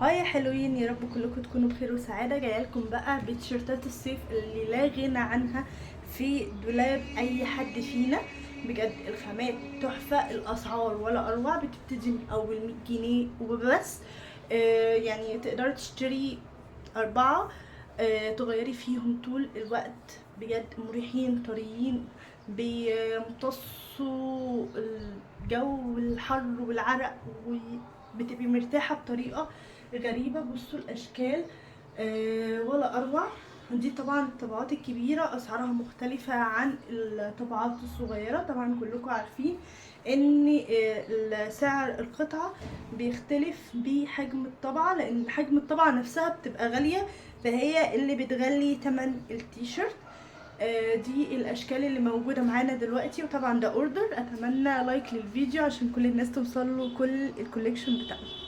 هاي يا حلوين، يا رب كلكم تكونوا بخير وسعاده. جايه لكم بقى بتيشيرتات الصيف اللي لا غنى عنها في دولاب اي حد فينا. بجد الخامات تحفه، الاسعار ولا اروع، بتبتدي من اول 100 جنيه وبس. يعني تقدري تشتري 4 تغيري فيهم طول الوقت. بجد مريحين طريين، بيمتصوا الجو الحر والعرق، وبتبقي مرتاحة بطريقة غريبة. بصوا الأشكال ولا أروع. دي طبعا الطبعات الكبيرة أسعارها مختلفة عن الطبعات الصغيرة. طبعا كلكم عارفين ان سعر القطعة بيختلف بحجم الطبعة، لان حجم الطبعة نفسها بتبقى غالية، فهي اللي بتغلي تمن التيشيرت. دي الاشكال اللي موجودة معانا دلوقتي، وطبعا ده اوردر. اتمنى لايك للفيديو عشان كل الناس توصل له كل الكوليكشن بتاعنا.